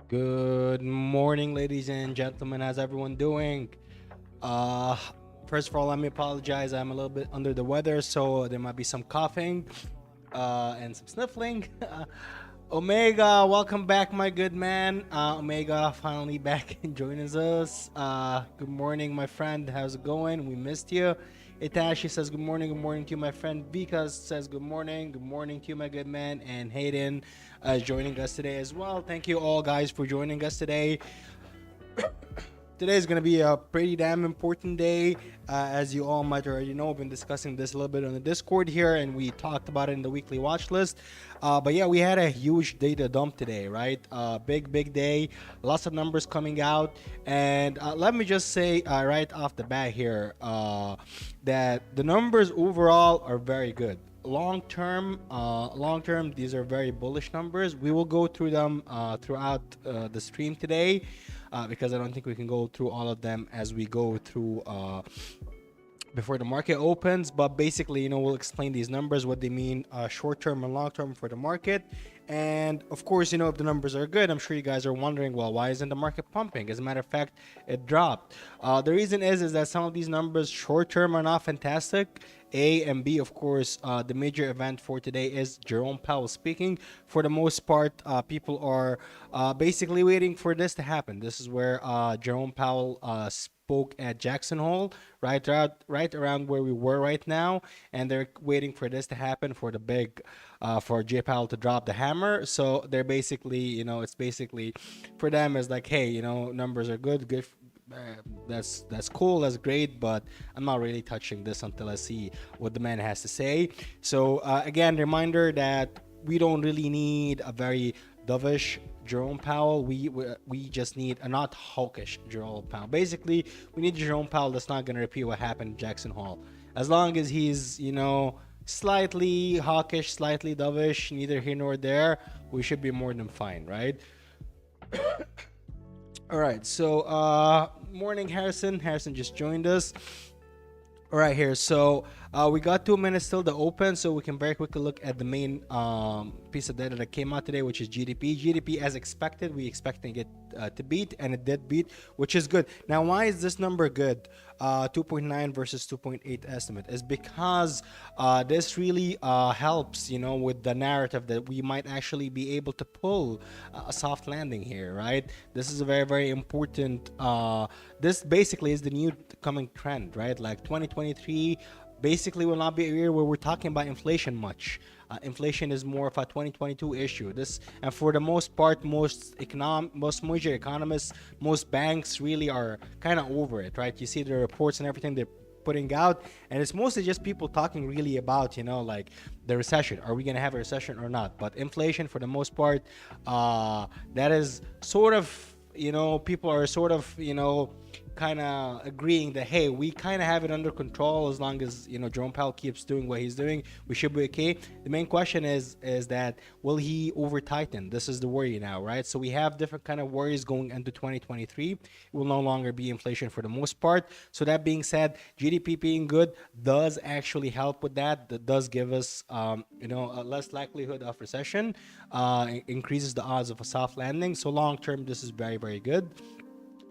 Good morning, ladies and gentlemen. How's everyone doing? Uh, First of all, let me apologize. I'm a little bit under the weather, so there might be some coughing and some sniffling. Omega, welcome back, my good man. Omega finally back and joining us. Good morning, my friend. How's it going? We missed you. Itachi says good morning to you, my friend. Vika says good morning to you, my good man. And Hayden is joining us today as well. Thank you all, guys, for joining us today. Today is going to be a pretty damn important day. As you all might already know, I've been discussing this a little bit on the Discord here, and we talked about it in the weekly watch list. But yeah, we had a huge data dump today, right? Big day. Lots of numbers coming out. And let me just say right off the bat here that the numbers overall are very good. Long term, these are very bullish numbers. We will go through them throughout the stream today because I don't think we can go through all of them as we go through before the market opens. But basically, we'll explain these numbers, what they mean short term and long term for the market. And of course, if the numbers are good, I'm sure you guys are wondering, well, why isn't the market pumping? As a matter of fact, it dropped. The reason is that some of these numbers short term are not fantastic. A and B, of course, the major event for today is Jerome Powell speaking. For the most part, people are basically waiting for this to happen. This is where Jerome Powell spoke at Jackson Hole, right around where we were right now, and they're waiting for this to happen for the big, for Jay Powell to drop the hammer. So they're basically, it's basically for them is like, hey, numbers are good. That's cool, that's great, but I'm not really touching this until I see what the man has to say. So again, reminder that we don't really need a very dovish Jerome Powell. We just need a not hawkish Jerome Powell. Basically, we need Jerome Powell that's not going to repeat what happened in Jackson Hole. As long as he's slightly hawkish, slightly dovish, neither here nor there, we should be more than fine, right? All right, so morning, Harrison. Harrison just joined us. All right, here. So we got 2 minutes still to open, so we can very quickly look at the main piece of data that came out today, which is GDP. GDP, as expected, we expecting it to beat, and it did beat, which is good. Now, why is this number good? 2.9 versus 2.8 estimate is because this really helps, with the narrative that we might actually be able to pull a soft landing here, right? This is a very, very important. This basically is the new coming trend, right? Like 2023 basically will not be a year where we're talking about inflation much. Inflation is more of a 2022 issue. This, and for the most part, most major economists, most banks really are kind of over it, right? You see the reports and everything they're putting out, and it's mostly just people talking really about, like the recession. Are we gonna have a recession or not? But inflation, for the most part, that is sort of, people are sort of, kind of agreeing that, hey, we kind of have it under control. As long as Jerome Powell keeps doing what he's doing, we should be okay. The main question is that will he over tighten? This is the worry now, right? So we have different kind of worries going into 2023. It will no longer be inflation for the most part. So that being said, GDP being good does actually help with that. That does give us a less likelihood of recession, increases the odds of a soft landing. So long term, this is very, very good.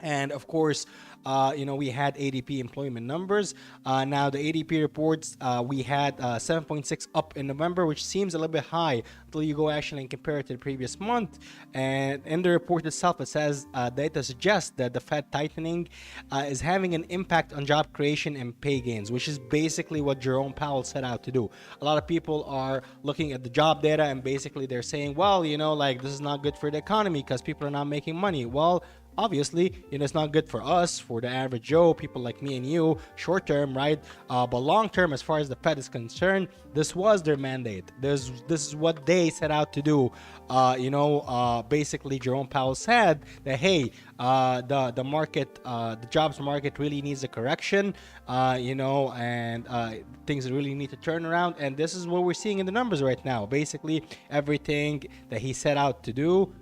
And of course, we had ADP employment numbers. Now, the ADP reports, we had 7.6 up in November, which seems a little bit high until you go actually and compare it to the previous month. And in the report itself, it says data suggests that the Fed tightening is having an impact on job creation and pay gains, which is basically what Jerome Powell set out to do. A lot of people are looking at the job data, and basically they're saying, well, like this is not good for the economy because people are not making money. Well, obviously, it's not good for us, for the average Joe, people like me and you, short term, right? But long term, as far as the Fed is concerned, this was their mandate. This is what they set out to do. Basically, Jerome Powell said that, hey, the market, the jobs market really needs a correction, and things really need to turn around. And this is what we're seeing in the numbers right now. Basically, everything that he set out to do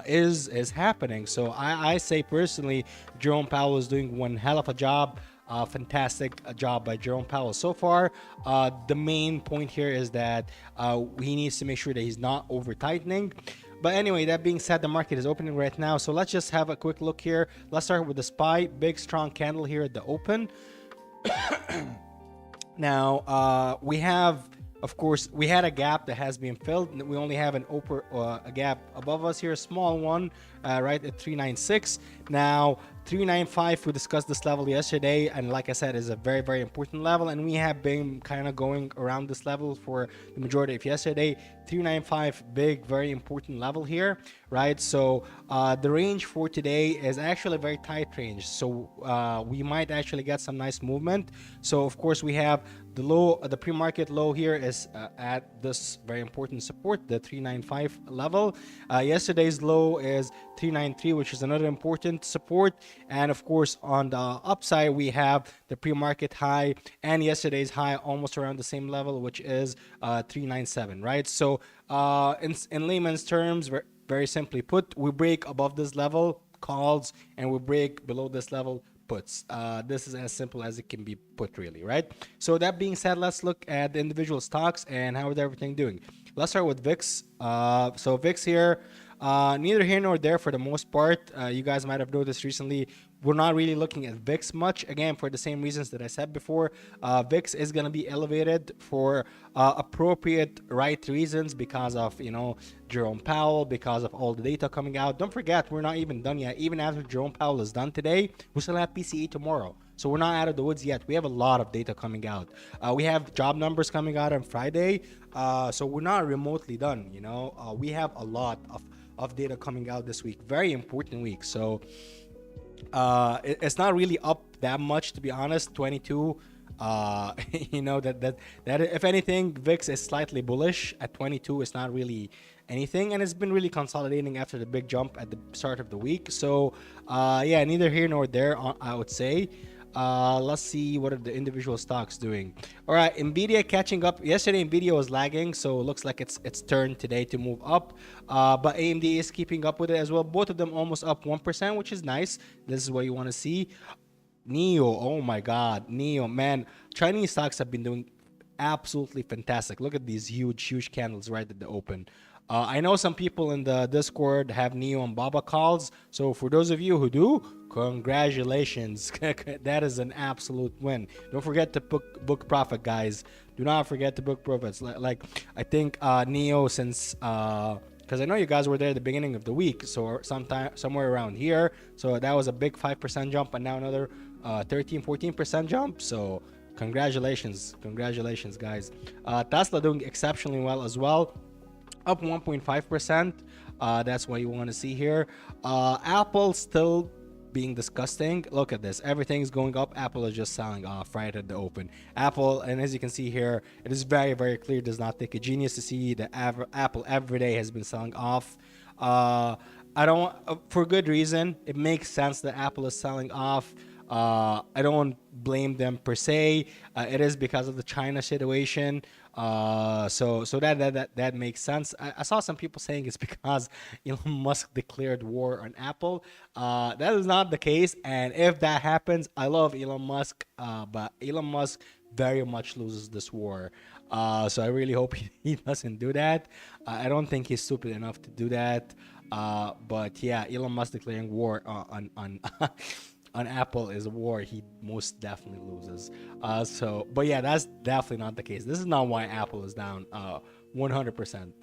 is happening. So I say personally, Jerome Powell is doing one hell of a job. Fantastic job by Jerome Powell so far. The main point here is that he needs to make sure that he's not over tightening. But anyway, that being said, the market is opening right now. So let's just have a quick look here. Let's start with the SPY. Big strong candle here at the open. Now, we have, of course, we had a gap that has been filled. We only have a gap above us here, a small one, right at 396. Now, 395, we discussed this level yesterday, and like I said, is a very, very important level, and we have been kind of going around this level for the majority of yesterday. 395, big, very important level here, right? So the range for today is actually a very tight range, so we might actually get some nice movement. So of course we have the low, the pre-market low here is at this very important support, the 395 level. Yesterday's low is 393, which is another important support. And of course, on the upside, we have the pre-market high and yesterday's high almost around the same level, which is 397, right? So in layman's terms, very simply put, we break above this level, calls, and we break below this level, puts. This is as simple as it can be put, really, right? So that being said, let's look at the individual stocks and how is everything doing. Let's start with VIX. So VIX here, neither here nor there for the most part. You guys might have noticed recently, we're not really looking at VIX much. Again, for the same reasons that I said before, VIX is going to be elevated for appropriate right reasons because of, Jerome Powell, because of all the data coming out. Don't forget, we're not even done yet. Even after Jerome Powell is done today, we still have PCE tomorrow. So we're not out of the woods yet. We have a lot of data coming out. We have job numbers coming out on Friday. So we're not remotely done, we have a lot of data coming out this week. Very important week. So it's not really up that much, to be honest. 22, that if anything, VIX is slightly bullish at 22. It's not really anything, and it's been really consolidating after the big jump at the start of the week. So yeah, neither here nor there, I would say. Let's see what are the individual stocks doing. All right, Nvidia catching up. Yesterday Nvidia was lagging, so it looks like it's turned today to move up. But AMD is keeping up with it as well. Both of them almost up 1%, which is nice. This is what you want to see. NEO, oh my God, NEO, man. Chinese stocks have been doing absolutely fantastic. Look at these huge candles right at the open. I know some people in the Discord have NEO and BABA calls. So for those of you who do, congratulations. That is an absolute win. Don't forget to book profit, guys. Do not forget to book profits. Like I think NEO, since because I know you guys were there at the beginning of the week, so somewhere around here. So that was a big 5% jump, and now another 13-14% jump. So congratulations, guys. Tesla doing exceptionally well as well, up 1.5%. That's what you want to see here. Apple still being disgusting. Look at this, everything's going up. Apple is just selling off right at the open. Apple, and as you can see here, it is very clear, does not take a genius to see that Apple every day has been selling off. I don't, for good reason. It makes sense that Apple is selling off. I don't blame them per se. It is because of the China situation. So that makes sense. I saw some people saying it's because Elon Musk declared war on Apple. That is not the case. And if that happens, I love Elon Musk, but Elon Musk very much loses this war. So I really hope he doesn't do that. I don't think he's stupid enough to do that. But yeah, Elon Musk declaring war on on Apple is a war he most definitely loses. But yeah, that's definitely not the case. This is not why Apple is down 100%.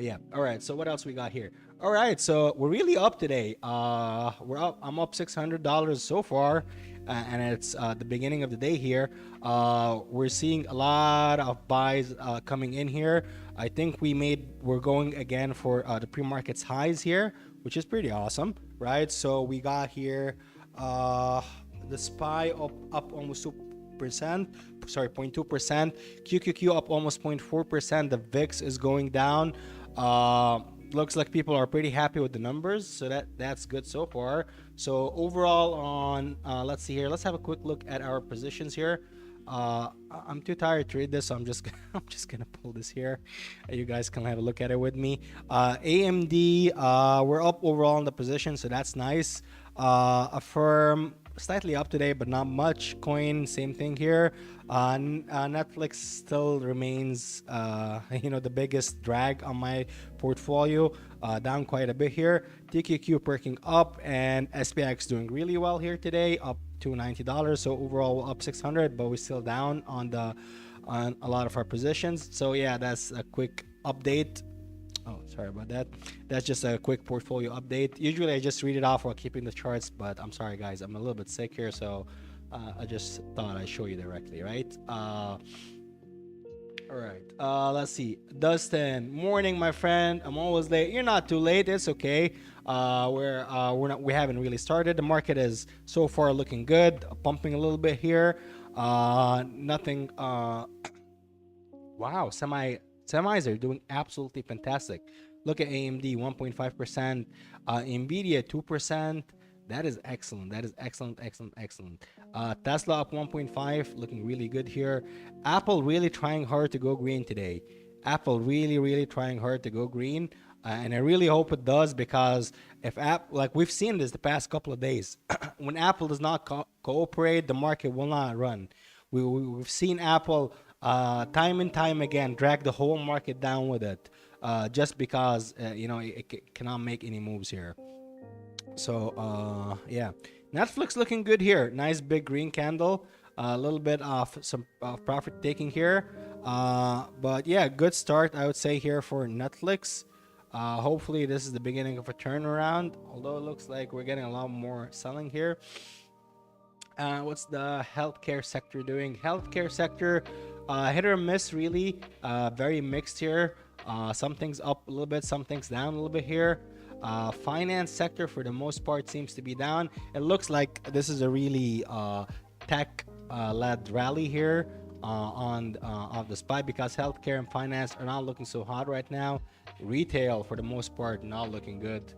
Yeah. All right. So what else we got here? All right. So we're really up today. We're up. I'm up $600 so far, and it's the beginning of the day here. We're seeing a lot of buys coming in here. I think we're going again for the pre-market's highs here, which is pretty awesome, right? So we got here the SPY up almost 2%, sorry, 0.2%. QQQ up almost 0.4%. The VIX is going down. Looks like people are pretty happy with the numbers, so that's good so far. So overall on, let's see here. Let's have a quick look at our positions here. I'm too tired to read this, so I'm just gonna pull this here. You guys can have a look at it with me. AMD, we're up overall in the position, so that's nice. Affirm slightly up today, but not much. Coin, same thing here. Netflix still remains, the biggest drag on my portfolio, down quite a bit here. TQQ perking up, and SPX doing really well here today, up to $90. So overall up 600, but we're still down on a lot of our positions. So yeah, that's a quick update. Oh, sorry about that. That's just a quick portfolio update. Usually I just read it off while keeping the charts, but I'm sorry guys, I'm a little bit sick here, so I just thought I'd show you directly, right? All right. Let's see. Dustin, morning, my friend. I'm always late. You're not too late. It's okay. We haven't really started. The market is so far looking good, pumping a little bit here. Nothing. Wow, semis are doing absolutely fantastic. Look at AMD 1.5%, Nvidia 2%. That is excellent. That is excellent, excellent, excellent. Tesla up 1.5, looking really good here. Apple really trying hard to go green today. Apple really, really trying hard to go green. And I really hope it does, because if like we've seen this the past couple of days, when Apple does not cooperate, the market will not run. We've seen Apple time and time again drag the whole market down with it, just because it cannot make any moves here. So yeah, Netflix looking good here. Nice big green candle. A little bit of some profit taking here, but yeah, good start I would say here for Netflix. Hopefully this is the beginning of a turnaround, although it looks like we're getting a lot more selling here. What's the healthcare sector doing? Healthcare sector, hit or miss really. Very mixed here. Some things up a little bit, some things down a little bit here. Finance sector for the most part seems to be down. It looks like this is a really tech led rally here on the SPY, because healthcare and finance are not looking so hot right now. Retail for the most part not looking good.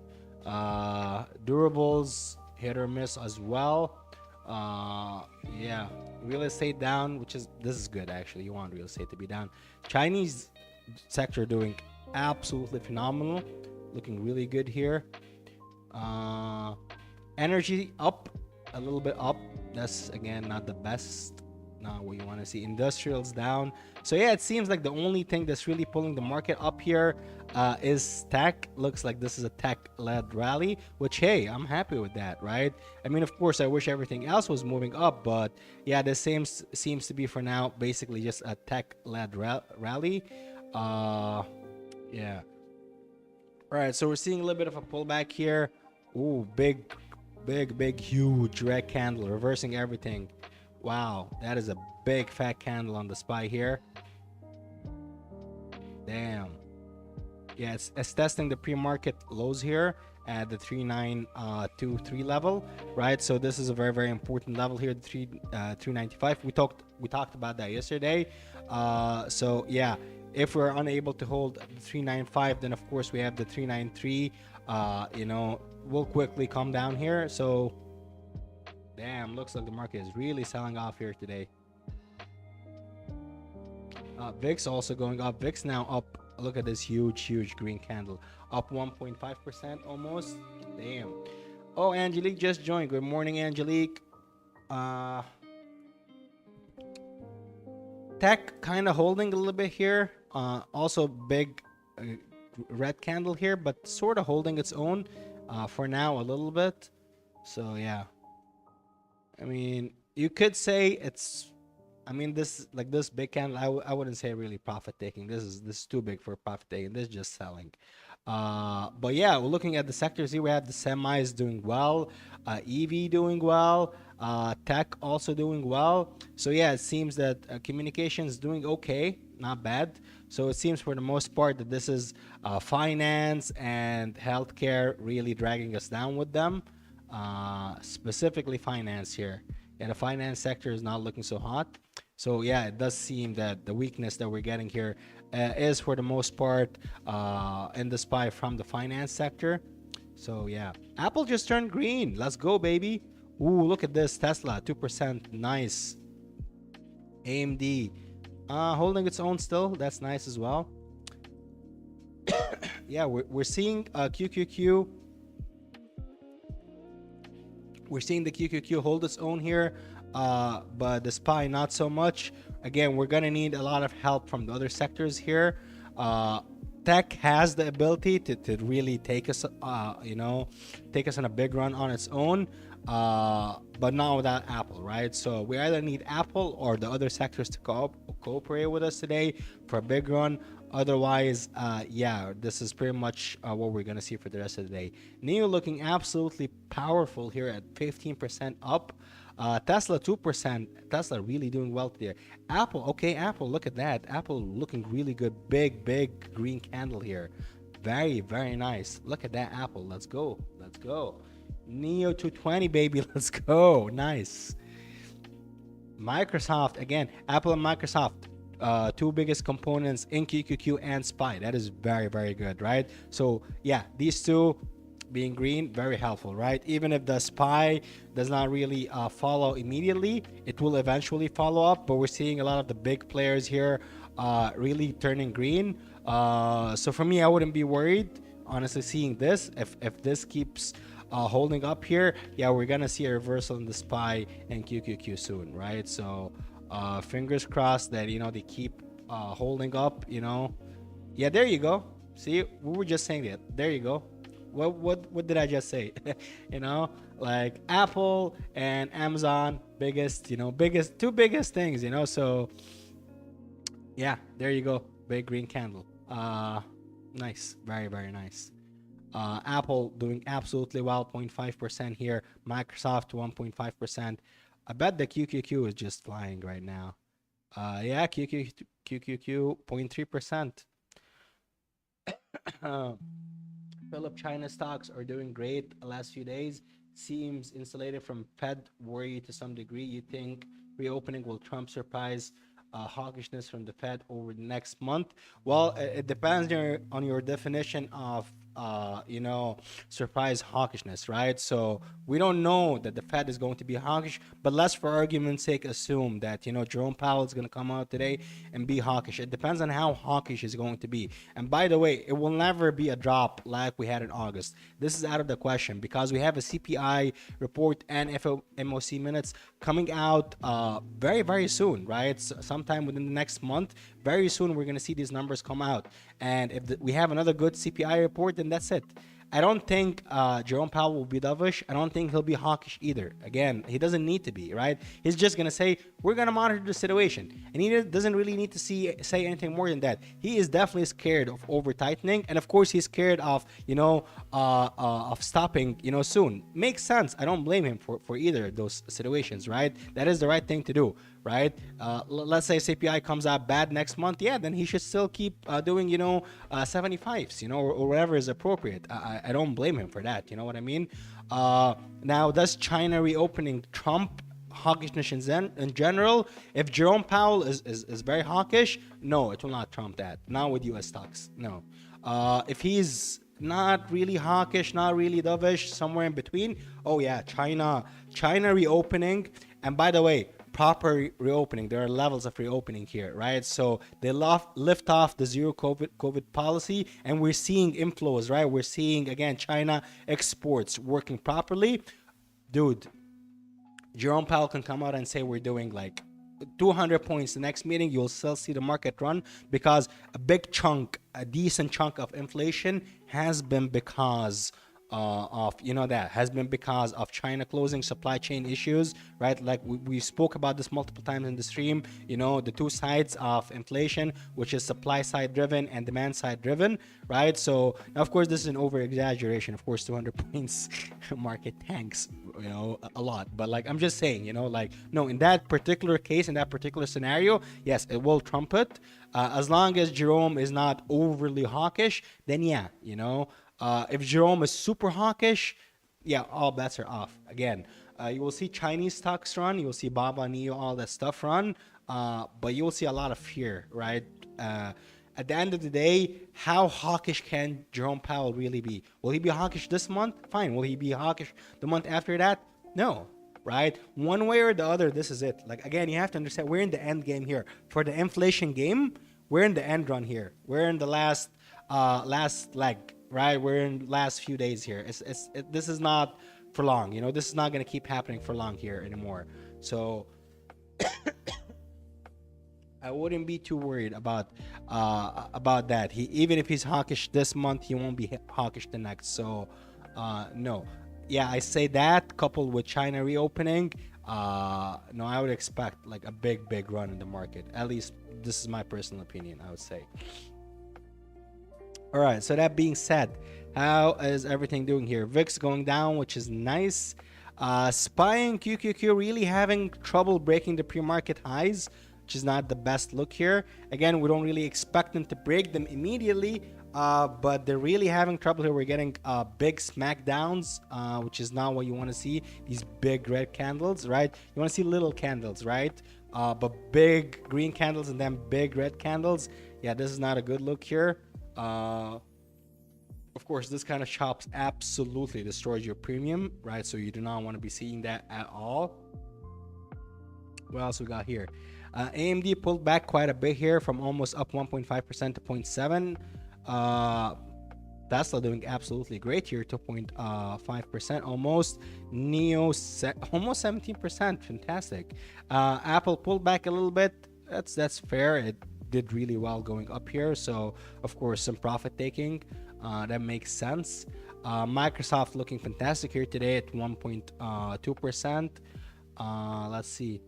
Durables hit or miss as well. Yeah, real estate down, this is good actually. You want real estate to be down. Chinese sector doing absolutely phenomenal, looking really good here. Energy up a little bit up. That's again not the best, not what you want to see. Industrials down. So yeah, it seems like the only thing that's really pulling the market up here is tech. Looks like this is a tech-led rally, which hey, I'm happy with that, right? I mean, of course, I wish everything else was moving up, but yeah, this seems to be for now basically just a tech-led rally. Yeah. All right, so we're seeing a little bit of a pullback here. Ooh, big, huge red candle, reversing everything. Wow, that is a big fat candle on the SPY here. Damn. Yeah, it's testing the pre-market lows here at the 3923 level, right? So this is a very, very important level here, the 395. We talked about that yesterday. So yeah, if we're unable to hold the 395, then of course we have the 393. We'll quickly come down here. So damn, looks like the market is really selling off here today. VIX also going up. VIX now up. Look at this huge green candle, up 1.5% almost. Damn. Oh, Angelique just joined. Good morning, Angelique. Tech kind of holding a little bit here. Also big red candle here, but sort of holding its own for now a little bit. So yeah, I mean, you could say this big candle, I wouldn't say really profit taking. This is too big for profit taking. This is just selling. But yeah, we're looking at the sectors here. We have the semis doing well, EV doing well, tech also doing well. So yeah, it seems that communications doing okay, not bad. So it seems for the most part that this is finance and healthcare really dragging us down with them. Specifically finance here. Yeah, the finance sector is not looking so hot. So yeah, it does seem that the weakness that we're getting here is for the most part in the SPY from the finance sector. So yeah, Apple just turned green. Let's go, baby. Ooh, look at this. Tesla 2%. Nice. AMD holding its own still. That's nice as well. Yeah, we're seeing QQQ We're seeing the QQQ hold its own here, but the SPY not so much. Again, we're gonna need a lot of help from the other sectors here. Uh, Tech has the ability to really take us, take us on a big run on its own, but not without Apple, right? So we either need Apple or the other sectors to cooperate with us today for a big run. Otherwise, yeah, this is pretty much what we're gonna see for the rest of the day. Neo looking absolutely powerful here at 15% up. Tesla 2%. Tesla really doing well there. Apple, okay, Apple, look at that. Apple looking really good. Big green candle here. Very nice. Look at that Apple. Let's go. Neo 220, baby. Let's go. Nice. Microsoft, again, Apple and Microsoft, two biggest components in QQQ and SPY. That is very good, right? So yeah, these two being green, very helpful, right? Even if the SPY does not really follow immediately, it will eventually follow up, but we're seeing a lot of the big players here really turning green. So for me, I wouldn't be worried, honestly, seeing this. If this keeps holding up here, yeah, we're gonna see a reversal in the SPY and QQQ soon, right? So fingers crossed that, they keep holding up, Yeah, there you go. See, we were just saying that. There you go. What did I just say? Like Apple and Amazon, two biggest things, So yeah, there you go. Big green candle. Nice, very nice. Apple doing absolutely well, 0.5% here. Microsoft 1.5%. I bet the QQQ is just flying right now. Yeah, QQQ 0.3%. Philip China stocks are doing great the last few days. Seems insulated from Fed worry to some degree. You think reopening will trump surprise hawkishness from the Fed over the next month? Well, it depends on your definition of surprise hawkishness, right? So we don't know that the Fed is going to be hawkish, but let's, for argument's sake, assume that Jerome Powell is going to come out today and be hawkish. It depends on how hawkish is going to be. And by the way, it will never be a drop like we had in August. This is out of the question because we have a CPI report and FOMC minutes coming out very soon, right? Sometime within the next month. Very soon we're going to see these numbers come out, and if we have another good CPI report, then that's it. I don't think Jerome Powell will be dovish. I don't think he'll be hawkish either. Again, he doesn't need to be, right? He's just going to say, we're going to monitor the situation. And he doesn't really need to say anything more than that. He is definitely scared of over-tightening. And of course, he's scared of, of stopping, soon. Makes sense. I don't blame him for either of those situations, right? That is the right thing to do, right? Let's say CPI comes out bad next month. Yeah, then he should still keep doing, 75s, or whatever is appropriate. I don't blame him for that. You know what I mean? Now, does China reopening trump hawkishness in general? If Jerome Powell is very hawkish, no, it will not trump that. Not with U.S. stocks. No. If he's not really hawkish, not really dovish, somewhere in between, oh yeah, China reopening. And by the way, proper reopening. There are levels of reopening here, right? So they lift off the zero COVID policy, and we're seeing inflows, right? We're seeing, again, China exports working properly. Dude, Jerome Powell can come out and say we're doing like 200 points the next meeting. You'll still see the market run because a decent chunk of inflation has been because of China closing supply chain issues, right? Like we spoke about this multiple times in the stream, the two sides of inflation, which is supply side driven and demand side driven, right? So now, of course, this is an over exaggeration. Of course, 200 points market tanks, a lot. But like, I'm just saying, no, in that particular case, in that particular scenario, yes, it will trump it. As long as Jerome is not overly hawkish, then yeah, if Jerome is super hawkish, yeah, all bets are off. Again, you will see Chinese stocks run, you will see Baba, Neo, all that stuff run, but you will see a lot of fear, right? At the end of the day, how hawkish can Jerome Powell really be? Will he be hawkish this month? Fine. Will he be hawkish the month after that? No, right? One way or the other, this is it. Like, again, you have to understand, we're in the end game here. For the inflation game, we're in the end run here. We're in the last leg. Right, we're in last few days here. This is not for long. You know, this is not going to keep happening for long here anymore. So I wouldn't be too worried about that. He, even if he's hawkish this month, he won't be hawkish the next. So no, yeah, I say that coupled with China reopening. No, I would expect like a big run in the market. At least this is my personal opinion, I would say. All right. So that being said, how is everything doing here? VIX going down, which is nice. Spying QQQ really having trouble breaking the pre-market highs, which is not the best look here. Again, we don't really expect them to break them immediately, but they're really having trouble here. We're getting big smackdowns, which is not what you want to see. These big red candles, right? You want to see little candles, right? But big green candles and then big red candles. Yeah, this is not a good look here. Of course, this kind of chops absolutely destroys your premium, right? So you do not want to be seeing that at all. What else we got here? AMD pulled back quite a bit here from almost up 1.5% to 0.7. Tesla doing absolutely great here, 2.5% almost. Neo almost 17%, fantastic. Apple pulled back a little bit. That's fair. It did really well going up here, so of course some profit taking. That makes sense. Microsoft looking fantastic here today at 1.2%. Let's see.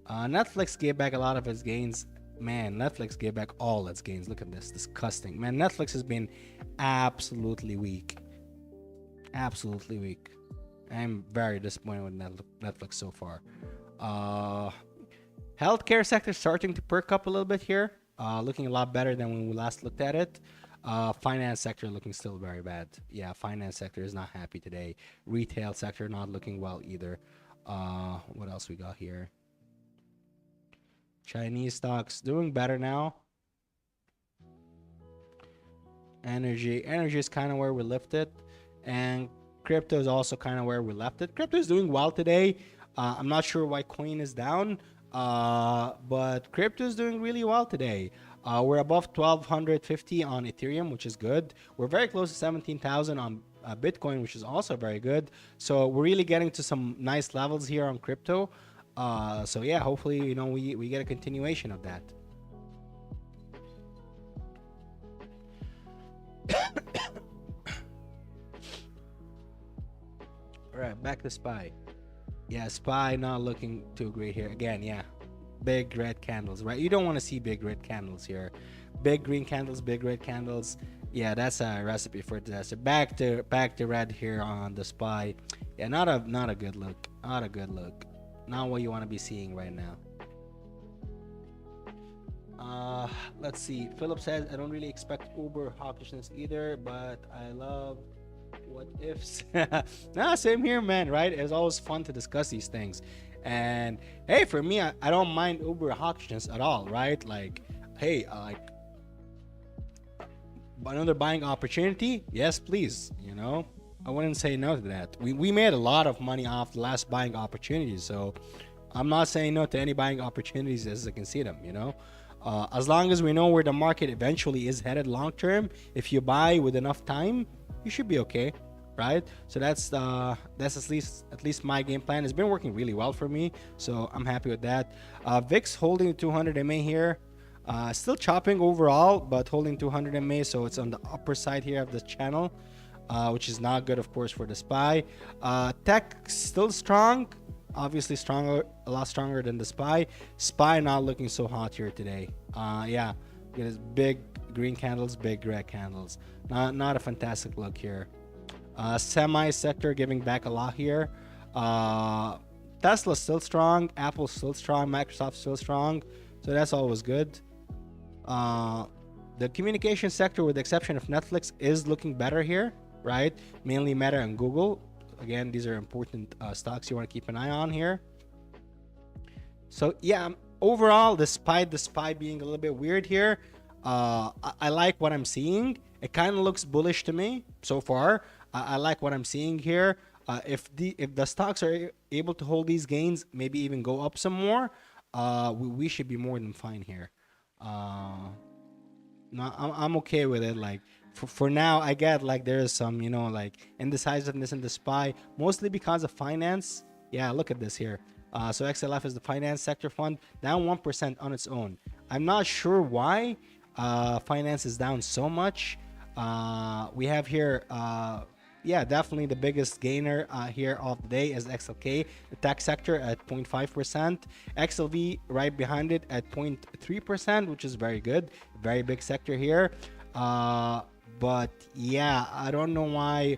Netflix gave back a lot of its gains. Man, Netflix gave back all its gains. Look at this. Disgusting. Man, Netflix has been absolutely weak. Absolutely weak. I'm very disappointed with Netflix so far. Healthcare sector starting to perk up a little bit here. Looking a lot better than when we last looked at it. Finance sector looking still very bad. Yeah, finance sector is not happy today. Retail sector not looking well either. What else we got here? Chinese stocks doing better now. Energy is kind of where we left it, and crypto is also kind of where we left it. Crypto is doing well today. I'm not sure why coin is down, but crypto is doing really well today. We're above 1250 on Ethereum, which is good. We're very close to 17,000 on Bitcoin, which is also very good. So we're really getting to some nice levels here on crypto. So yeah, hopefully, you know, we get a continuation of that. All right, back to SPY. Yeah, SPY not looking too great here. Again, yeah, big red candles, right? You don't want to see big red candles here. Big green candles, big red candles. Yeah, that's a recipe for disaster. Back to red here on the SPY. Yeah, not a good look. Not a good look. Not what you want to be seeing right now. Let's see. Philip says, I don't really expect Uber hawkishness either, but I love what ifs. Nah, same here, man, right? It's always fun to discuss these things. And hey, for me, I don't mind Uber hawkishness at all, right? Like, hey, like another buying opportunity, yes, please. You know, I wouldn't say no to that. We made a lot of money off the last buying opportunities, so I'm not saying no to any buying opportunities as I can see them. You know, as long as we know where the market eventually is headed long term, if you buy with enough time, you should be okay, right? So that's at least my game plan. It's been working really well for me, so I'm happy with that. VIX holding 200 MA here. Still chopping overall, but holding 200 MA, so it's on the upper side here of the channel, which is not good, of course, for the SPY. Tech still strong, obviously stronger, a lot stronger than the SPY. SPY not looking so hot here today. Yeah, it is big green candles, big red candles. Not a fantastic look here. Semi sector giving back a lot here. Tesla still strong, Apple still strong, Microsoft still strong, so that's always good. The communication sector, with the exception of Netflix, is looking better here, right? Mainly Meta and Google. Again, these are important stocks you want to keep an eye on here. So yeah, overall, despite the SPY being a little bit weird here, I like what I'm seeing. It kind of looks bullish to me so far. I like what I'm seeing here. If the stocks are able to hold these gains, maybe even go up some more, we should be more than fine here. No, I'm okay with it. Like, For now, I get like there is some, like indecisiveness in the SPY, mostly because of finance. Yeah, look at this here. So XLF is the finance sector fund, down 1% on its own. I'm not sure why finance is down so much. We have here, yeah, definitely the biggest gainer here of the day is XLK, the tech sector at 0.5%. XLV right behind it at 0.3%, which is very good. Very big sector here. But yeah, I don't know why.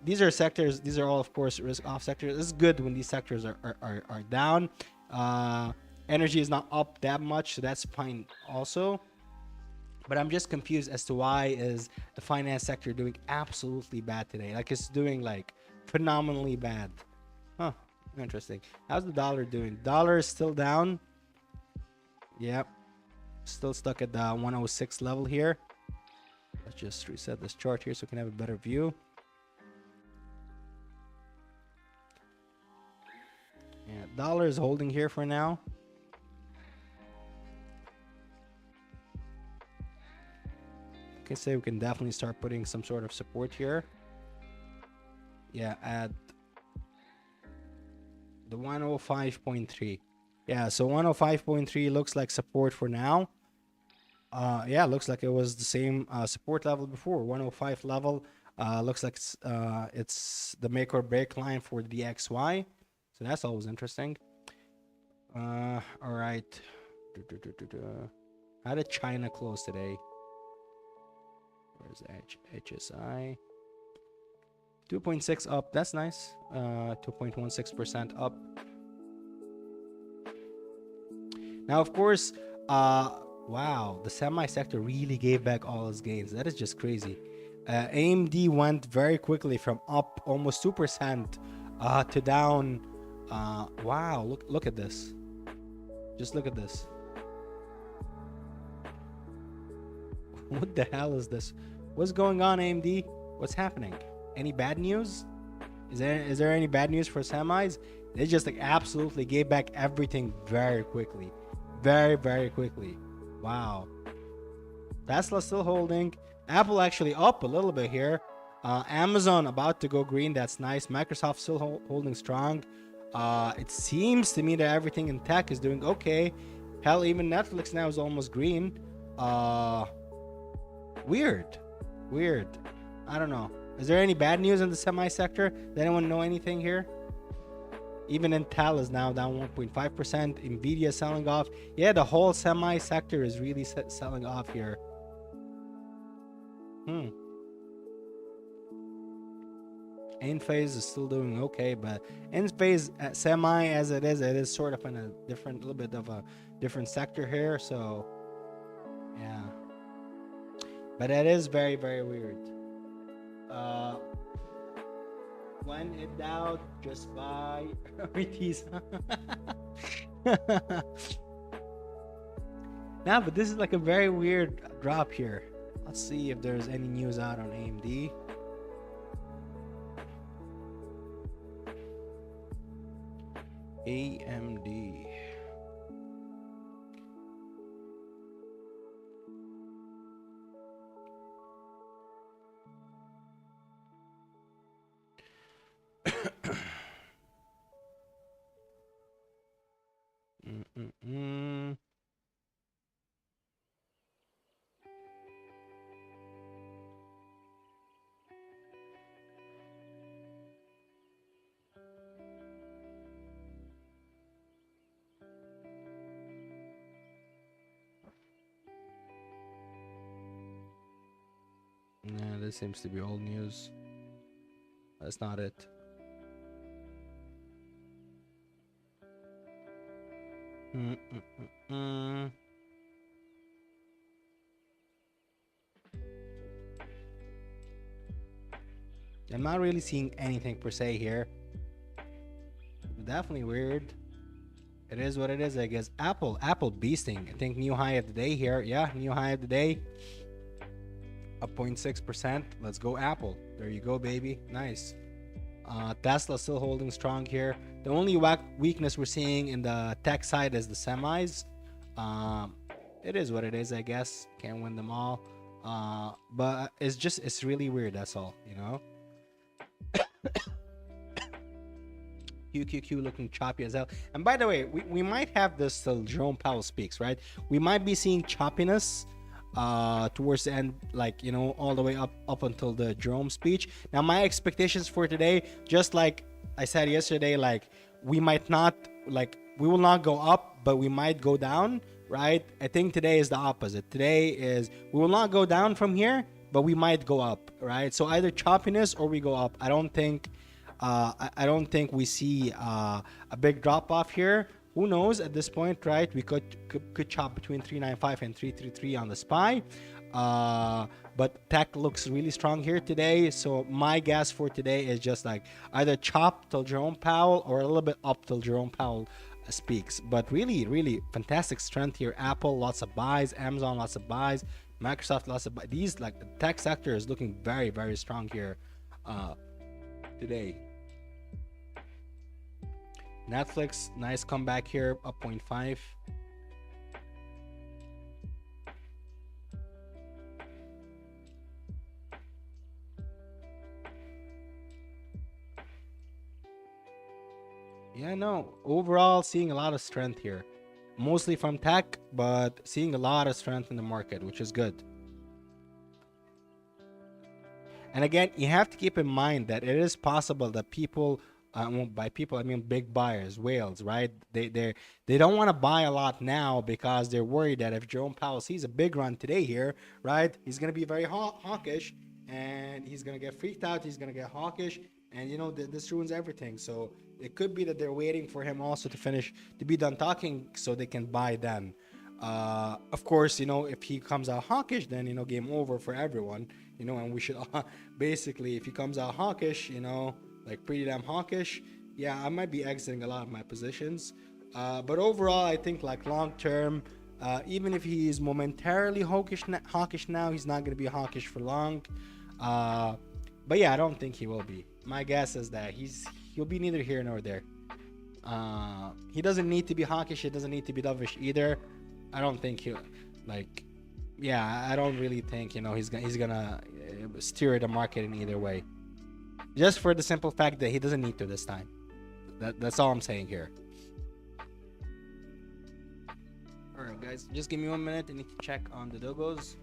These are sectors, these are all, of course, risk off sectors. It's good when these sectors are down. Energy is not up that much, so that's fine also. But I'm just confused as to why is the finance sector doing absolutely bad today. Like it's doing like phenomenally bad. Huh, interesting. How's the dollar doing? Dollar is still down. Yep. Still stuck at the 106 level here. Let's just reset this chart here so we can have a better view. Yeah, dollar is holding here for now. Okay, so we can definitely start putting some sort of support here. Yeah, at the 105.3. Yeah, so 105.3 looks like support for now. Yeah, looks like it was the same support level before. 105 level looks like it's the make or break line for the DXY. So that's always interesting. All right. How did China close today? Where's HSI? 2.6 up. That's nice. 2.16% up. Now, of course, wow, the semi sector really gave back all its gains. That is just crazy. AMD went very quickly from up almost 2% to down. Wow, look at this. Just look at this. What the hell is this? What's going on, AMD? What's happening? Any bad news? Is there any bad news for semis? They just like absolutely gave back everything very quickly. Very quickly. Wow. Tesla still holding. Apple actually up a little bit here. Amazon about to go green. That's nice. Microsoft still holding strong. It seems to me that everything in tech is doing okay. Hell, even Netflix now is almost green. Weird. I don't know. Is there any bad news in the semi sector? Does anyone know anything here? Even Intel is now down 1.5%. Nvidia selling off. Yeah, the whole semi sector is really selling off here. Enphase is still doing okay, but Enphase semi as it is sort of in a different, little bit of a different sector here. So yeah, but it is very weird. When in doubt, just buy Ortiz. Nah, but this is like a very weird drop here. Let's see if there's any news out on AMD. AMD. Yeah, this seems to be old news. That's not it. I'm not really seeing anything per se here. Definitely weird. It is what it is, I guess. Apple beasting. I think new high of the day here. Yeah, new high of the day. Up 0.6%. Let's go Apple. There you go, baby. Nice. Tesla still holding strong here. The only weakness we're seeing in the tech side is the semis. It is what it is, I guess. Can't win them all. But it's really weird. That's all, QQQ looking choppy as hell. And by the way, we might have this till Jerome Powell speaks, right? We might be seeing choppiness towards the end, like, all the way up until the Jerome speech. Now my expectations for today, just like I said yesterday, like we might not, like we will not go up, but we might go down, right? I think today is the opposite. Today is we will not go down from here, but we might go up, right? So either choppiness or we go up. I don't think we see a big drop off here. Who knows at this point, right? We could chop between 395 and 333 on the SPY. But tech looks really strong here today. So my guess for today is just like either chop till Jerome Powell or a little bit up till Jerome Powell speaks. But really, really fantastic strength here. Apple, lots of buys. Amazon, lots of buys. Microsoft, lots of buys. These, like, the tech sector is looking very, very strong here today. Netflix, nice comeback here, up 0.5. Yeah, no, overall seeing a lot of strength here. Mostly from tech, but seeing a lot of strength in the market, which is good. And again, you have to keep in mind that it is possible that people, by people I mean big buyers, whales, right? They don't want to buy a lot now because they're worried that if Jerome Powell sees a big run today here, right, he's gonna be very hawkish, and he's gonna get freaked out. He's gonna get hawkish, and this ruins everything. So it could be that they're waiting for him also to be done talking, so they can buy then. Of course, if he comes out hawkish, then game over for everyone. And we should basically, if he comes out hawkish, like pretty damn hawkish, yeah, I might be exiting a lot of my positions. But overall, I think like long term, even if he is momentarily hawkish now, he's not going to be hawkish for long. But yeah, I don't think he will be. My guess is that he'll be neither here nor there. He doesn't need to be hawkish. He doesn't need to be dovish either. I don't think he like. Yeah, I don't really think he's gonna steer the market in either way. Just for the simple fact that he doesn't need to this time. That's all I'm saying here. All right, guys, just give me 1 minute. I need to check on the dogos.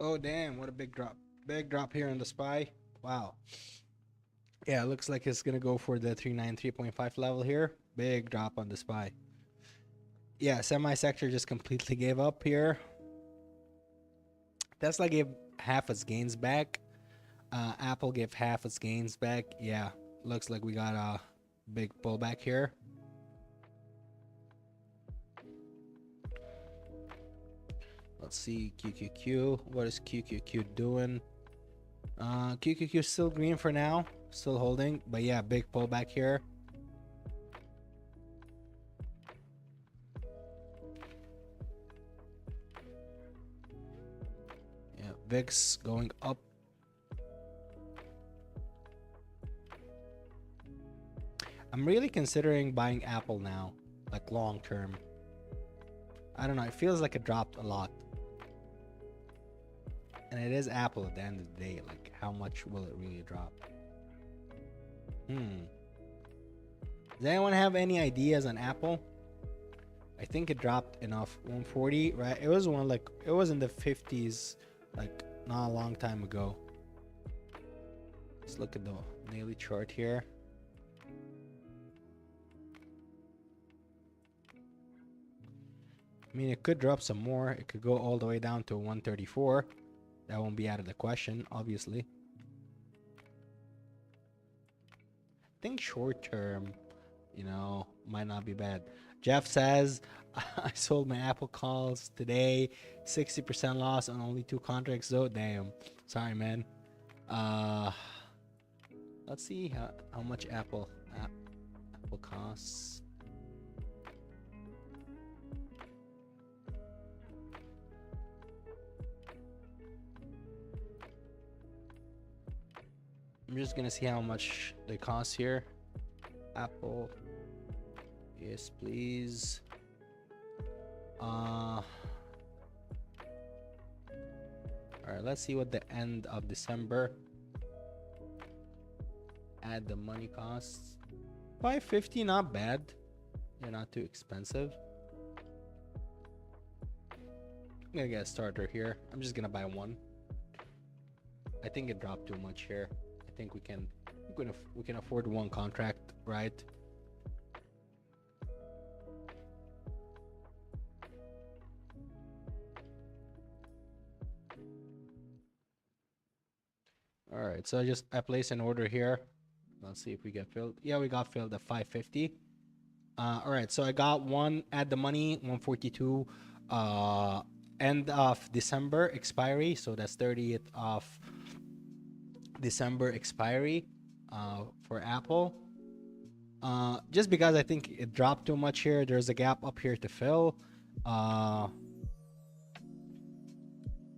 Oh damn, what a big drop. Big drop here on the SPY. Wow. Yeah, it looks like it's gonna go for the 393.5 level here. Big drop on the SPY. Yeah, semi-sector just completely gave up here. Tesla gave half its gains back. Apple gave half its gains back. Yeah, looks like we got a big pullback here. Let's see QQQ. What is QQQ doing? QQQ still green for now, still holding, but yeah, big pullback here. Yeah, VIX going up. I'm really considering buying Apple now, like long term. I don't know, it feels like it dropped a lot. And it is Apple at the end of the day. Like, how much will it really drop? Does anyone have any ideas on Apple? I think it dropped enough. 140, right? It was one like it was in the 50s, like not a long time ago. Let's look at the daily chart here. I mean, it could drop some more. It could go all the way down to 134. That won't be out of the question, obviously. I think short term, you know, might not be bad. Jeff says, I sold my Apple calls today. 60% loss on only 2 contracts though. Damn. Sorry, man. Let's see how much Apple costs. I'm just gonna see how much they cost here. Apple. Yes, please. Alright, let's see what the end of December. Add the money costs. $550, not bad. They're not too expensive. I'm gonna get a starter here. I'm just gonna buy one. I think it dropped too much here. I think we can afford one contract, right? All right, so I place an order here. Let's see if we get filled. Yeah, we got filled at 550. All right, so I got one at the money 142. End of December expiry, so that's 30th of December expiry for Apple. Just because I think it dropped too much here. There's a gap up here to fill.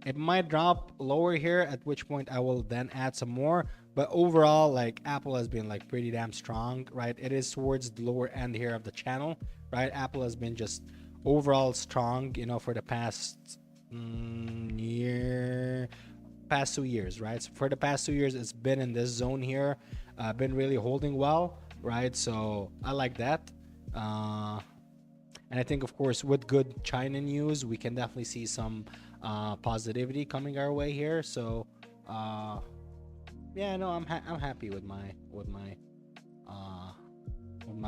It might drop lower here, at which point I will then add some more. But overall, like Apple has been like pretty damn strong, right? It is towards the lower end here of the channel, right? Apple has been just overall strong, you know, for the past past 2 years, right? So for the past 2 years, it's been in this zone here, been really holding well, right? So I like that. And I think, of course, with good China news, we can definitely see some positivity coming our way here. So, yeah, no, I'm happy with my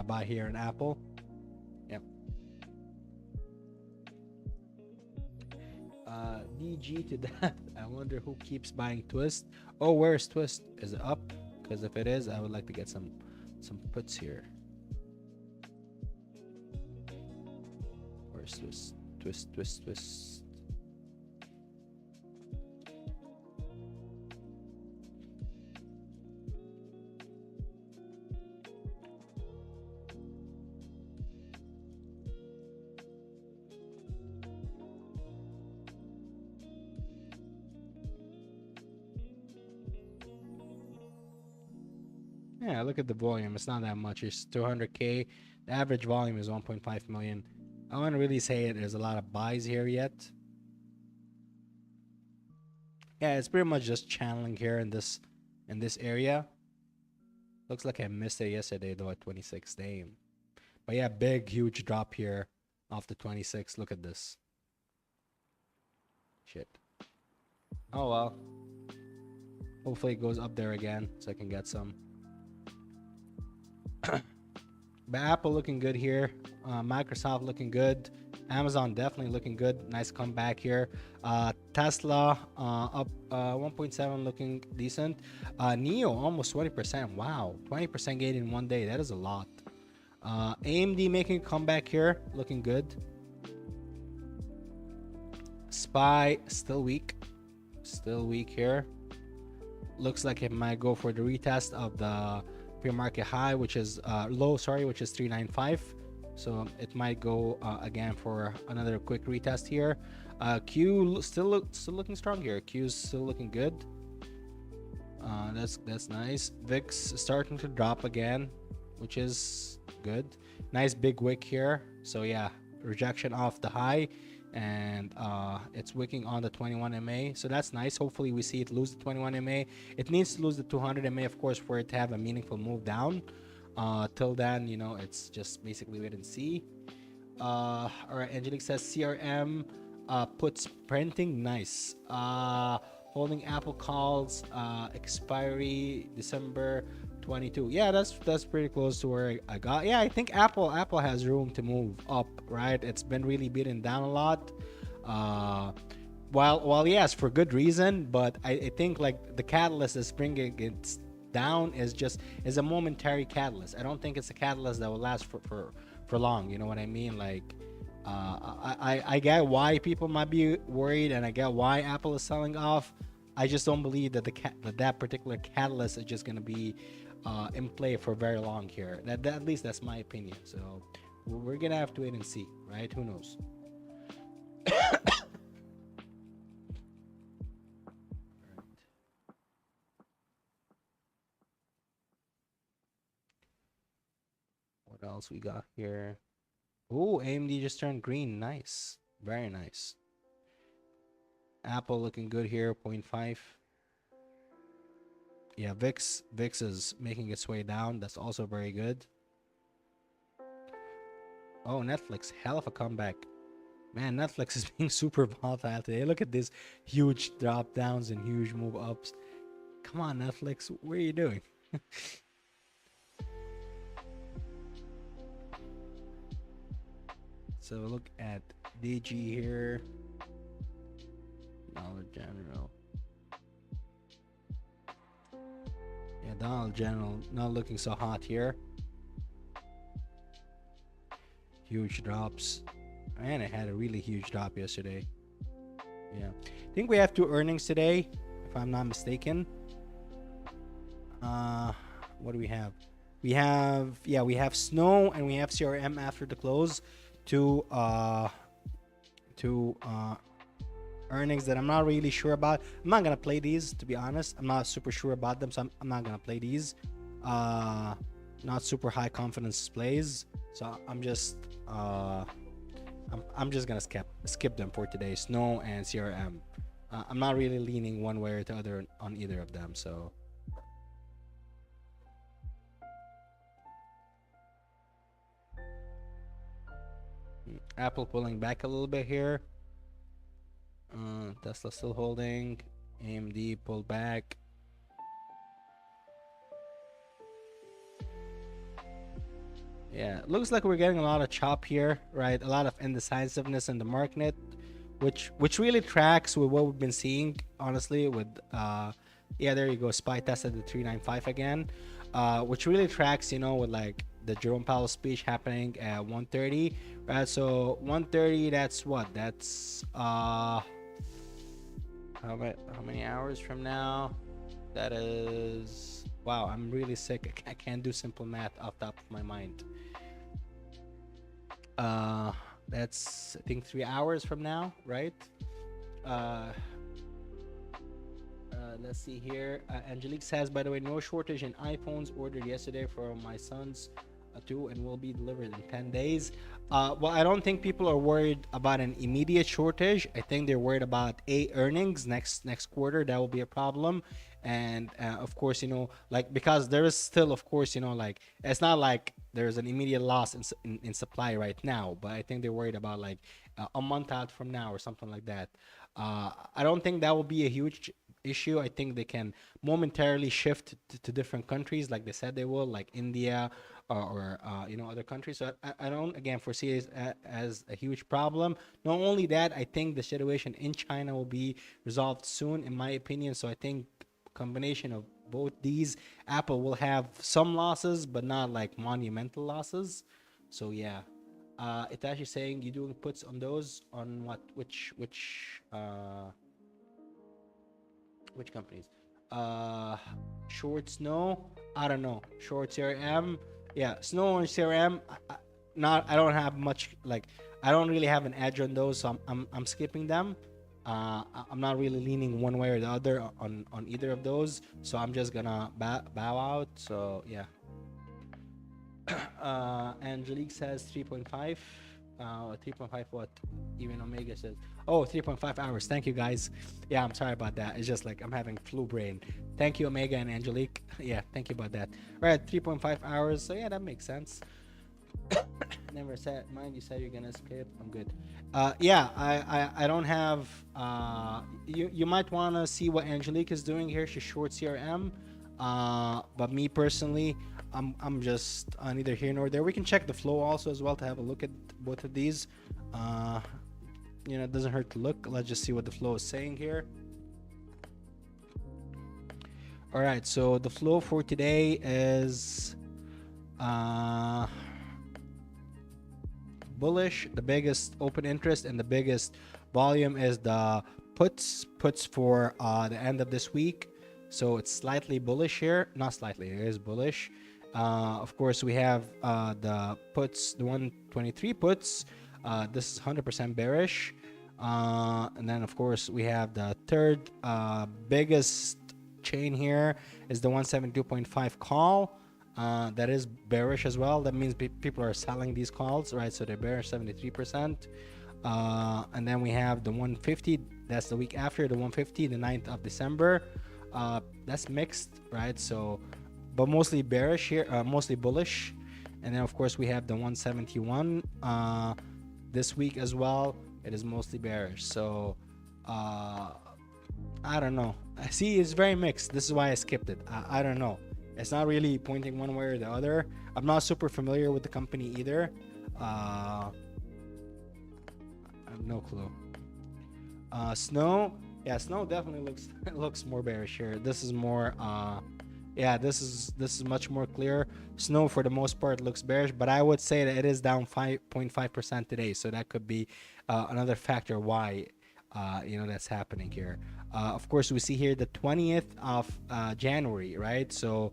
buy here in Apple. Yep. DG to that. I wonder who keeps buying Twist. Oh, where's Twist? Is it up? Because if it is, I would like to get some puts here. Where's Twist? Twist. Yeah, look at the volume. It's not that much. It's 200K. The average volume is 1.5 million. I wouldn't really say there's a lot of buys here yet. Yeah, it's pretty much just channeling here in this area. Looks like I missed it yesterday though at 26. Damn. But yeah, big huge drop here off the 26. Look at this. Shit. Oh well. Hopefully it goes up there again so I can get some. But Apple looking good here. Microsoft looking good. Amazon definitely looking good. Nice comeback here. Tesla up 1.7 looking decent. Neo almost 20%. Wow, 20% gain in one day. That is a lot. AMD making a comeback here, looking good. SPY still weak. Still weak here. Looks like it might go for the retest of the pre-market high, which is low, sorry, which is 395. So it might go again for another quick retest here. Q still looking strong here. Q's still looking good. That's nice. VIX starting to drop again, which is good. Nice big wick here. So yeah, rejection off the high, and it's wicking on the 21 MA. So that's nice. Hopefully we see it lose the 21 MA. It needs to lose the 200 MA, of course, for it to have a meaningful move down. Till then, you know, it's just basically wait and see. All right, Angelique says CRM puts printing nice. Holding Apple calls expiry December 22. Yeah, that's pretty close to where I got. Yeah, I think Apple has room to move up, right? It's been really beaten down a lot. While yes, for good reason, but I think like the catalyst is bringing it down is a momentary catalyst. I don't think it's a catalyst that will last for long. You know what I mean? Like, I get why people might be worried, and I get why Apple is selling off. I just don't believe that that particular catalyst is just gonna be in play for very long here. That at least that's my opinion. So we're gonna have to wait and see, right? Who knows? What else we got here? Oh, AMD just turned green. Nice. Very nice. Apple looking good here, 0.5. Yeah, VIX is making its way down. That's also very good. Oh, Netflix, hell of a comeback. Man, Netflix is being super volatile today. Look at these huge drop downs and huge move ups. Come on, Netflix, what are you doing? So look at DG here. Dollar General. Yeah, Dollar General not looking so hot here. Huge drops. Man, it had a really huge drop yesterday. Yeah. I think we have two earnings today, if I'm not mistaken. What do we have? We have Snow and we have CRM after the close. Two earnings that I'm not really sure about. I'm not gonna play these, to be honest. I'm not super sure about them, so I'm not gonna play these. Not super high confidence plays, so I'm just gonna skip them for today. Snow and CRM. I'm not really leaning one way or the other on either of them, so. Apple pulling back a little bit here. Tesla still holding. AMD pulled back. Yeah, looks like we're getting a lot of chop here, right? A lot of indecisiveness in the market, which really tracks with what we've been seeing, honestly. With yeah, there you go. SPY tested the 395 again, which really tracks, you know, with like the Jerome Powell speech happening at 1:30, right? So 1:30, that's what? That's how many hours from now? That is, wow, I'm really sick. I can't do simple math off top of my mind. That's, I think, 3 hours from now, right? Uh, let's see here. Angelique says, by the way, no shortage in iPhones ordered yesterday for my son's two and will be delivered in 10 days. Well, I don't think people are worried about an immediate shortage. I think they're worried about earnings next quarter. That will be a problem. And of course, you know, like, because there is still, of course, you know, like, it's not like there's an immediate loss in supply right now, but I think they're worried about like a month out from now or something like that. I don't think that will be a huge issue. I think they can momentarily shift to different countries, like they said they will, like India or other countries. So I don't again foresee it as a huge problem. Not only that, I think the situation in China will be resolved soon, in my opinion. So I think combination of both these, Apple will have some losses, but not like monumental losses. So yeah, it's actually saying you doing puts on those on what which companies? Uh, Short Snow. I don't know. Short CRM. Yeah, Snow and CRM. Not. I don't have much. Like, I don't really have an edge on those, so I'm skipping them. I'm not really leaning one way or the other on either of those. So I'm just gonna bow out. So yeah. Angelique says 3.5. 3.5 what? Even Omega says, oh, 3.5 hours. Thank you guys. Yeah, I'm sorry about that. It's just like I'm having flu brain. Thank you, Omega and Angelique. Yeah, thank you about that. All right, 3.5 hours. So yeah, that makes sense. Never said mind. You said you're gonna skip. I'm good. Yeah, I don't have. You might wanna see what Angelique is doing here. She's short CRM. But me personally, I'm just neither here nor there. We can check the flow also as well to have a look at both of these. Uh, it doesn't hurt to look. Let's just see what the flow is saying here. All right, so the flow for today is bullish. The biggest open interest and the biggest volume is the puts for the end of this week. So it's slightly bullish here. Not slightly, it is bullish. Of course, we have the puts, the 123 puts. This is 100% bearish. And then, of course, we have the third biggest chain here is the 172.5 call. That is bearish as well. That means people are selling these calls, right? So they're bearish 73%. And then we have the 150. That's the week after the 150, the 9th of December. That's mixed, right? So, but mostly bearish here, mostly bullish. And then, of course, we have the 171 this week as well. It is mostly bearish. So, I don't know. I see it's very mixed. This is why I skipped it. I don't know. It's not really pointing one way or the other. I'm not super familiar with the company either. I have no clue. Snow. Yeah, Snow definitely looks more bearish here. This is more yeah, this is much more clear. Snow for the most part looks bearish, but I would say that it is down 5.5% today. So that could be another factor why that's happening here. Of course, we see here the 20th of January, right? So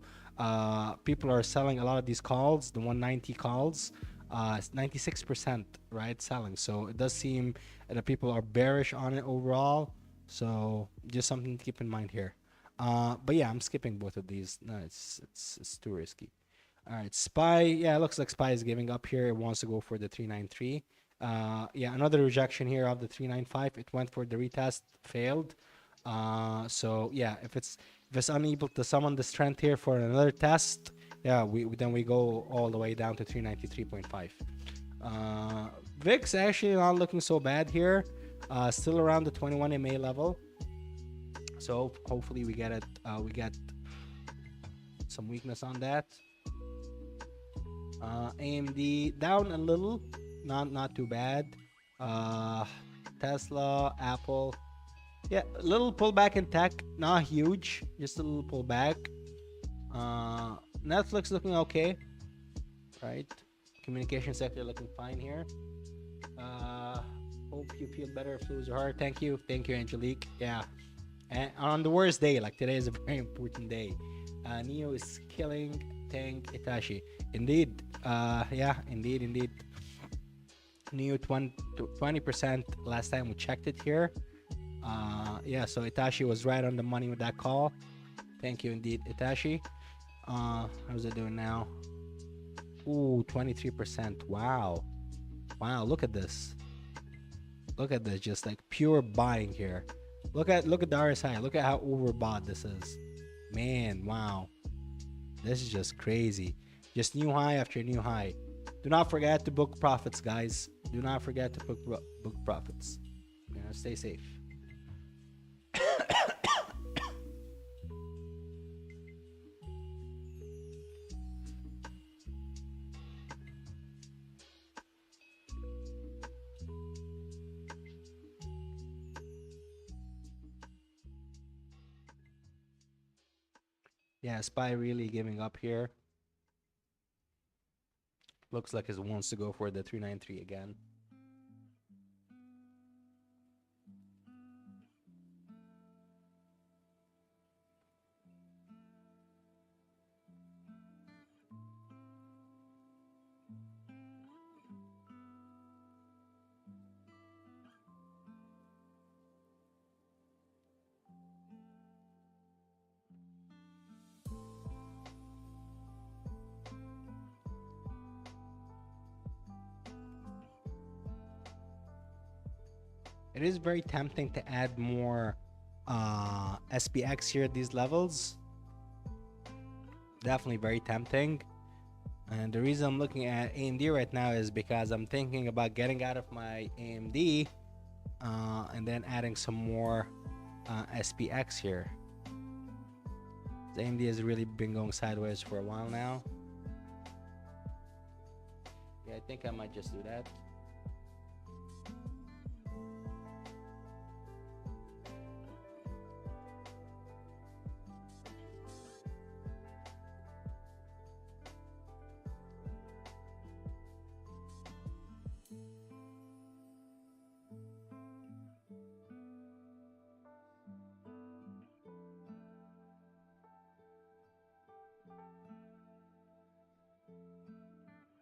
people are selling a lot of these calls, the 190 calls. 96%, right, selling. So it does seem that people are bearish on it overall. So just something to keep in mind here. But yeah, I'm skipping both of these. No, it's too risky. All right, Spy. Yeah, it looks like Spy is giving up here. It wants to go for the 393. Yeah, another rejection here of the 395. It went for the retest, failed. So yeah, if it's unable to summon the strength here for another test, yeah, we go all the way down to 393.5. VIX actually not looking so bad here. Still around the 21 MA level. So hopefully we get it. We get some weakness on that. AMD down a little, not too bad. Tesla, Apple, yeah, a little pullback in tech, not huge, just a little pullback. Netflix looking okay, right? Communication sector looking fine here. Hope you feel better. Flus are hard. Thank you, Angelique. Yeah, and on the worst day, like today is a very important day. Neo is killing Tank Itachi. Indeed. Yeah, indeed. Neo 20% last time we checked it here. Yeah, so Itachi was right on the money with that call. Thank you indeed, Itachi. How's it doing now? Ooh, 23%. Wow, look at this. Just like pure buying here. Look at the RSI. Look at how overbought this is. Man, wow. This is just crazy. Just new high after new high. Do not forget to book profits, guys. Do not forget to book profits. Stay safe. Yeah, SPY really giving up here. Looks like it wants to go for the 393 again. It is very tempting to add more SPX here at these levels. Definitely very tempting. And the reason I'm looking at AMD right now is because I'm thinking about getting out of my AMD and then adding some more SPX here. The AMD has really been going sideways for a while now. Yeah, I think I might just do that.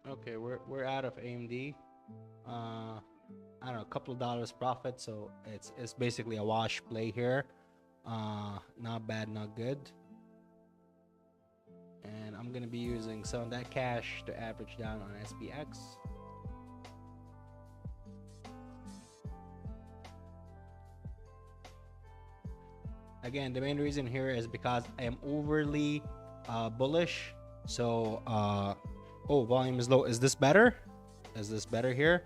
Okay, we're out of AMD. I don't know, a couple of dollars profit, so it's basically a wash play here. Not bad, not good. And I'm gonna be using some of that cash to average down on SPX. Again, the main reason here is because I am overly bullish. So oh, volume is low. Is this better? Is this better here?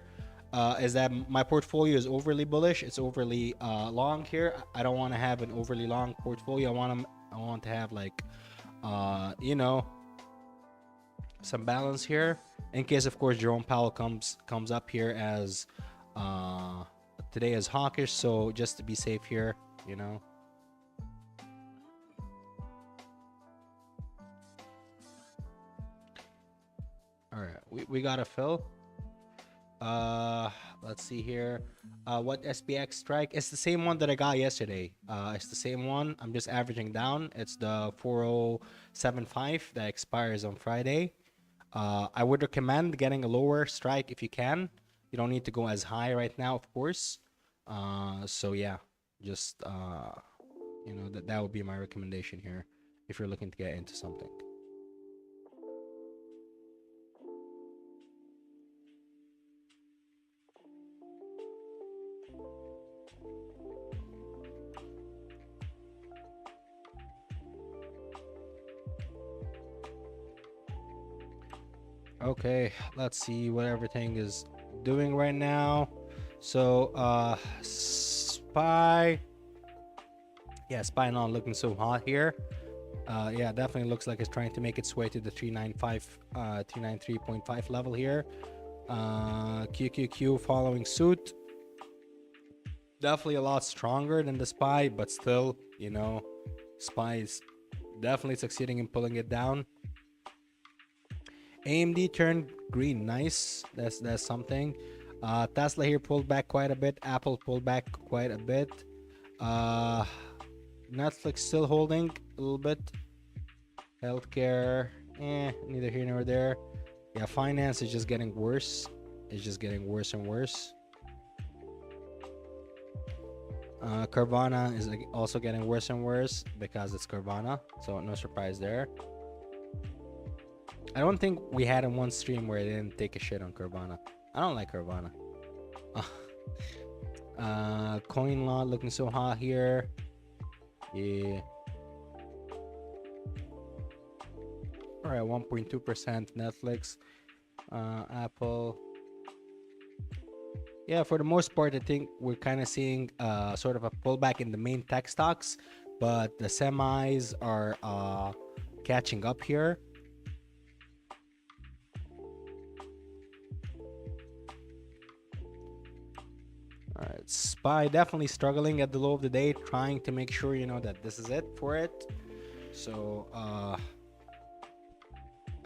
Is that my portfolio is overly bullish? It's overly long here. I don't want to have an overly long portfolio. I want to have like you know, some balance here in case, of course, Jerome Powell comes up here as today is hawkish. So just to be safe here, you know. All right, we got a fill. Let's see here. What SPX strike? It's the same one that I got yesterday. It's the same one. I'm just averaging down. It's the 4075 that expires on Friday. I would recommend getting a lower strike if you can. You don't need to go as high right now, of course. So yeah, just you know, that would be my recommendation here if you're looking to get into something. Okay, let's see what everything is doing right now. So SPY, yeah, SPY not looking so hot here. Yeah, definitely looks like it's trying to make its way to the 395 393.5 level here. QQQ following suit, definitely a lot stronger than the SPY, but still, you know, SPY is definitely succeeding in pulling it down. AMD turned green. Nice. That's something. Tesla here pulled back quite a bit. Apple pulled back quite a bit. Netflix still holding a little bit. Healthcare, neither here nor there. Yeah, finance is just getting worse. It's just getting worse and worse. Carvana is also getting worse and worse because it's Carvana, so no surprise there. I don't think we had in one stream where I didn't take a shit on Carvana. I don't like Carvana. Coin lot looking so hot here. Yeah. All right, 1.2% Netflix, Apple. Yeah, for the most part, I think we're kind of seeing sort of a pullback in the main tech stocks, but the semis are catching up here. All right, SPY definitely struggling at the low of the day, trying to make sure, you know, that this is it for it. So I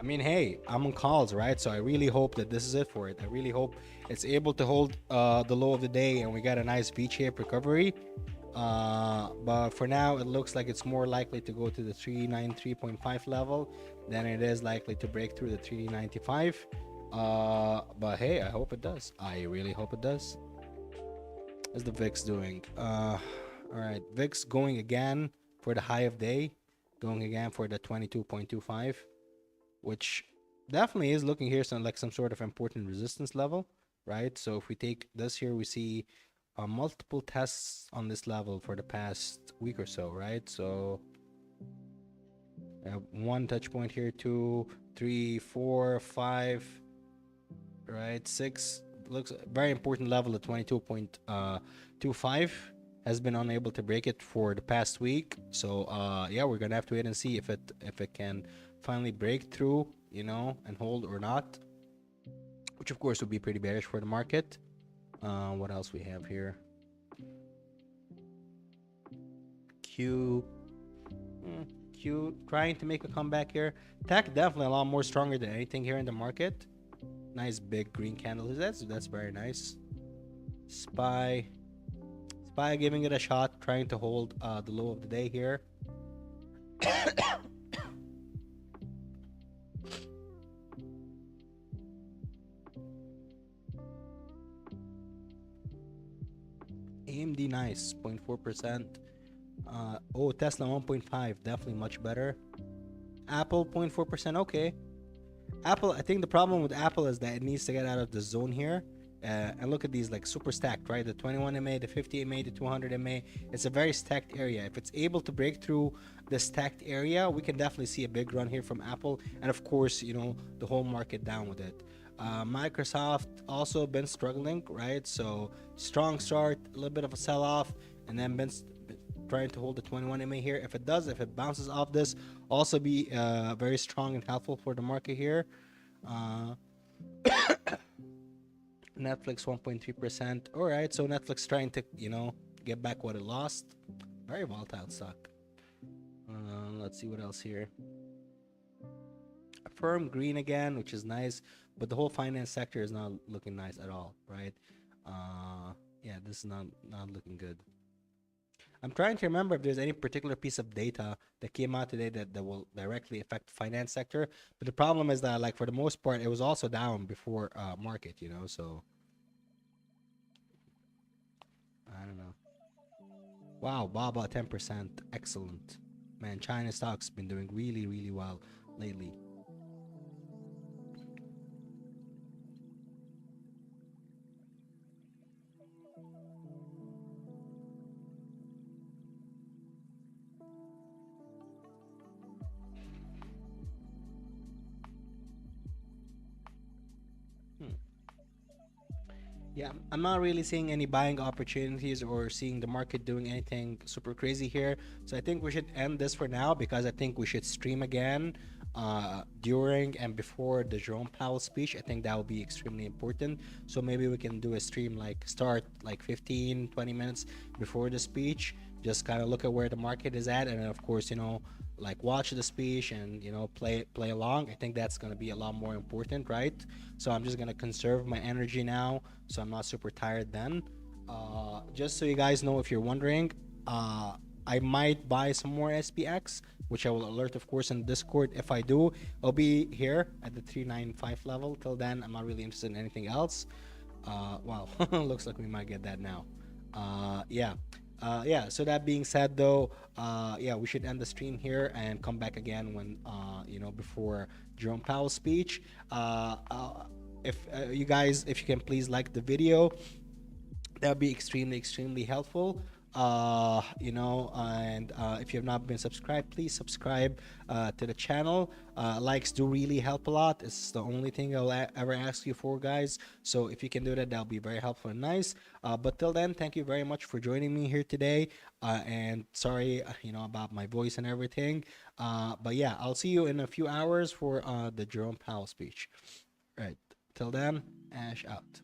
mean, hey, I'm on calls, right? So I really hope that this is it for it. I really hope it's able to hold the low of the day and we got a nice V-shaped recovery. But for now, it looks like it's more likely to go to the 393.5 level than it is likely to break through the 395. But hey, I hope it does. I really hope it does. How's the VIX doing? All right, VIX going again for the high of day, going again for the 22.25, which definitely is looking here some like some sort of important resistance level, right? So if we take this here, we see multiple tests on this level for the past week or so, right? So one touch point here, two, three, four, five, right? Six looks very important level at 22.25 has been unable to break it for the past week. So yeah, we're gonna have to wait and see if it can finally break through, and hold or not, which of course would be pretty bearish for the market. What else we have here? Q, Q trying to make a comeback here. Tech definitely a lot more stronger than anything here in the market. Nice big green candle. That's very nice. Spy giving it a shot, trying to hold the low of the day here. AMD nice, 0.4%. Tesla 1.5, definitely much better. Apple 0.4%, okay. Apple, I think the problem with Apple is that it needs to get out of the zone here. And look at these like super stacked, right? The 21 MA, the 50 MA, the 200 MA. It's a very stacked area. If it's able to break through the stacked area, we can definitely see a big run here from Apple. And of course, the whole market down with it. Microsoft also been struggling, right? So strong start, a little bit of a sell off, and then been trying to hold the 21 MA here. If it bounces off this, also be very strong and helpful for the market here. Netflix 1.3%. All right, so Netflix trying to get back what it lost. Very volatile stock. Let's see what else here. Firm green again, which is nice, but the whole finance sector is not looking nice at all, right? Yeah, this is not looking good. I'm trying to remember if there's any particular piece of data that came out today that will directly affect the finance sector. But the problem is that, like, for the most part, it was also down before market, so I don't know. Wow, Baba 10%. Excellent. Man, China stocks been doing really, really well lately. Hmm. Yeah, I'm not really seeing any buying opportunities or seeing the market doing anything super crazy here. So I think we should end this for now because I think we should stream again during and before the Jerome Powell speech. I think that will be extremely important. So maybe we can do a stream like start like 15, 20 minutes before the speech. Just kind of look at where the market is at, and then of course, like watch the speech and play along. I think that's gonna be a lot more important, right? So I'm just gonna conserve my energy now, so I'm not super tired then. Just so you guys know, if you're wondering, I might buy some more SPX, which I will alert, of course, in Discord. If I do, I'll be here at the 395 level. Till then, I'm not really interested in anything else. Wow, looks like we might get that now. Yeah. Yeah, so that being said, though, yeah, we should end the stream here and come back again when, before Jerome Powell's speech. If you guys, if you can please like the video, that would be extremely, extremely helpful. And if you have not been subscribed, please subscribe to the channel. Likes do really help a lot. It's the only thing I'll ever ask you for, guys. So if you can do that, that'll be very helpful and nice. But till then, thank you very much for joining me here today. And sorry, about my voice and everything. But yeah, I'll see you in a few hours for the Jerome Powell speech. Right. Till then, Ash out.